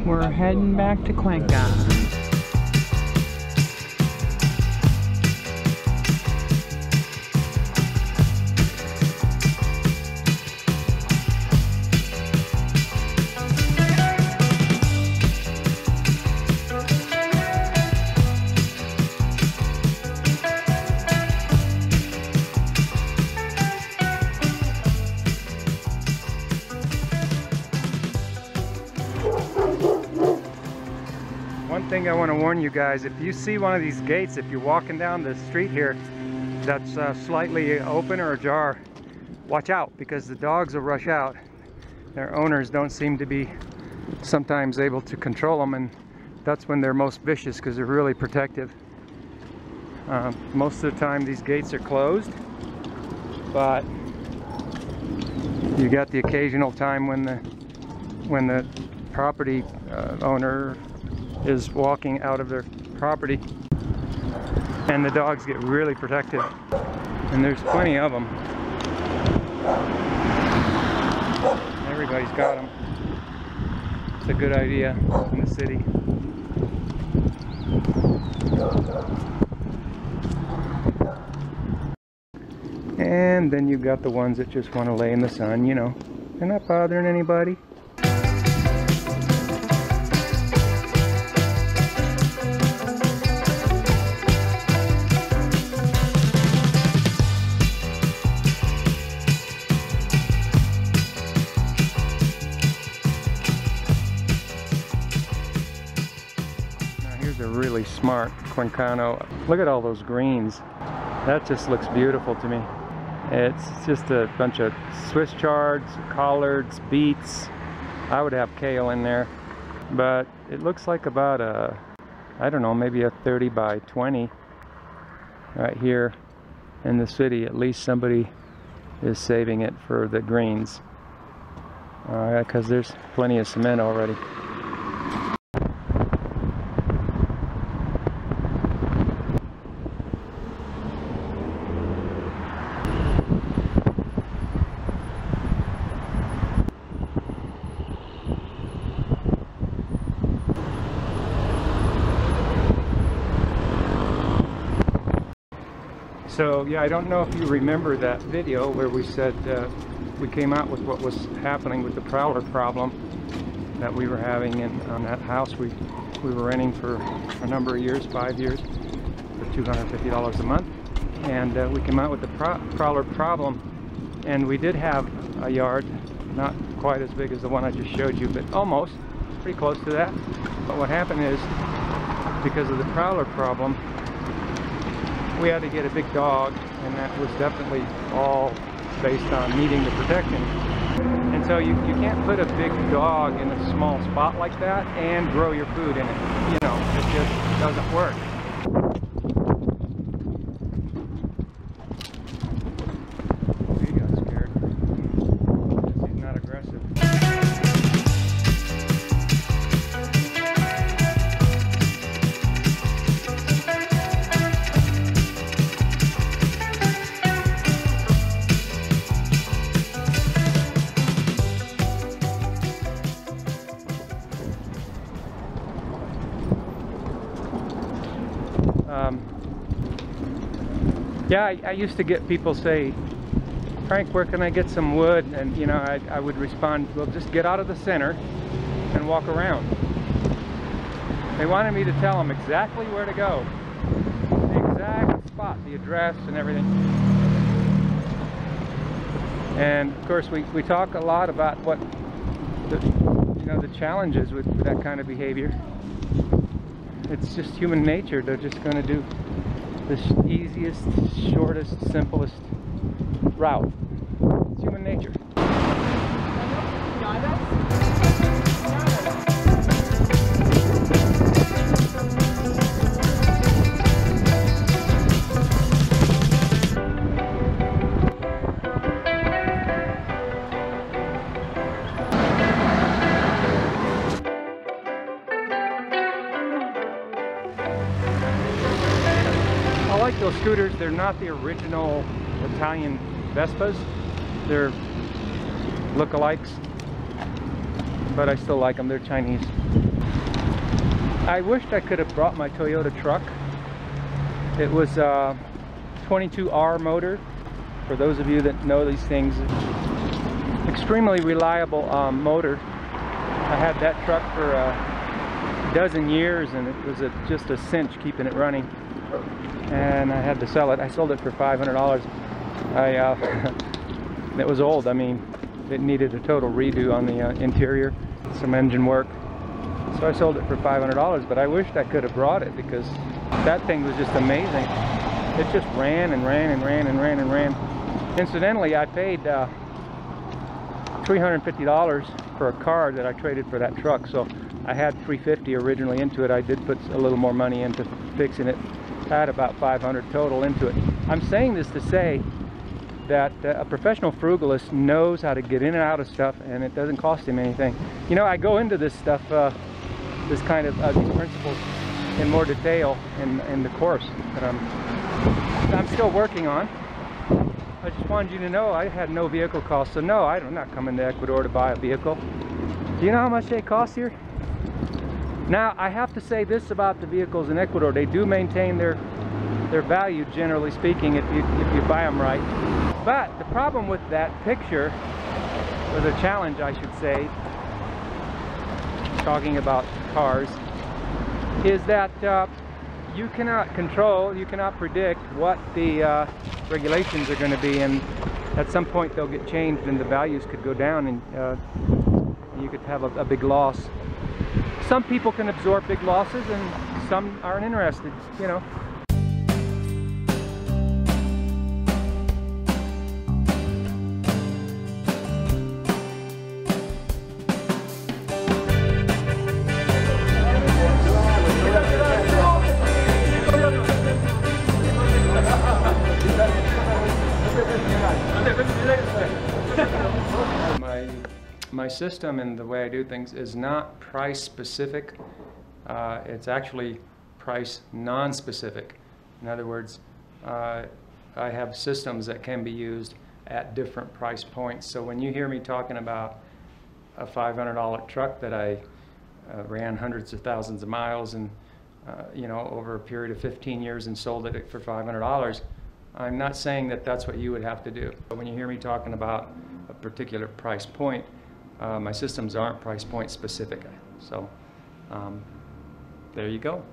We're heading back to Cuenca. One thing I want to warn you guys, if you see one of these gates, if you're walking down the street here that's slightly open or ajar, watch out, because the dogs will rush out. Their owners don't seem to be sometimes able to control them, and that's when they're most vicious, because they're really protective. Most of the time these gates are closed, but you got the occasional time when the property owner is walking out of their property and the dogs get really protective, and there's plenty of them. Everybody's got them. It's a good idea in the city. And then you've got the ones that just want to lay in the sun, you know. They're not bothering anybody. A really smart Cuencano. Look at all those greens. That just looks beautiful to me. It's just a bunch of Swiss chards, collards, beets. I would have kale in there, but it looks like about a, I don't know, maybe a 30 by 20 right here in the city. At least somebody is saving it for the greens, because there's plenty of cement already. So yeah, I don't know if you remember that video where we said we came out with what was happening with the prowler problem that we were having on that house we were renting for a number of years, 5 years, for $250 a month. And we came out with the prowler problem, and we did have a yard, not quite as big as the one I just showed you, but almost, pretty close to that. But what happened is, because of the prowler problem, we had to get a big dog, and that was definitely all based on needing the protection. And so you can't put a big dog in a small spot like that and grow your food in it. You know, it just doesn't work. He got scared. He's not aggressive. Yeah, I used to get people say, Frank, where can I get some wood? And you know, I would respond, well, just get out of the center and walk around. They wanted me to tell them exactly where to go, the exact spot, the address and everything. And of course we talk a lot about what the challenges with that kind of behavior. It's just human nature. They're just going to do the easiest, shortest, simplest route. It's human nature. I like those scooters. They're not the original Italian Vespas. They're lookalikes. but I still like them. They're Chinese. I wished I could have brought my Toyota truck. It was a 22R motor. For those of you that know these things, extremely reliable motor. I had that truck for a dozen years, and it was just a cinch keeping it running. And I had to sell it. I sold it for $500. It was old. I mean, it needed a total redo on the interior, some engine work. So I sold it for $500, but I wished I could have brought it because that thing was just amazing. It just ran and ran and ran and ran and ran. Incidentally, I paid $350 for a car that I traded for that truck, so I had $350 originally into it. I did put a little more money into fixing it. I had about $500 total into it. I'm saying this to say that a professional frugalist knows how to get in and out of stuff, and it doesn't cost him anything. You know, I go into this stuff, this kind of these principles in more detail in the course that I'm still working on. I just wanted you to know I had no vehicle costs, so no, I'm not coming to Ecuador to buy a vehicle. Do you know how much they cost here? Now, I have to say this about the vehicles in Ecuador: they do maintain their value, generally speaking, if you buy them right. But the problem with that picture, or the challenge I should say, talking about cars, is that you cannot control, you cannot predict what the regulations are going to be, and at some point they'll get changed and the values could go down, and you could have a big loss. Some people can absorb big losses and some aren't interested, you know. My system and the way I do things is not price specific. It's actually price non-specific. In other words, I have systems that can be used at different price points. So when you hear me talking about a $500 truck that I ran hundreds of thousands of miles and you know, over a period of 15 years and sold it for $500, I'm not saying that that's what you would have to do. But when you hear me talking about a particular price point, my systems aren't price point specific. So there you go.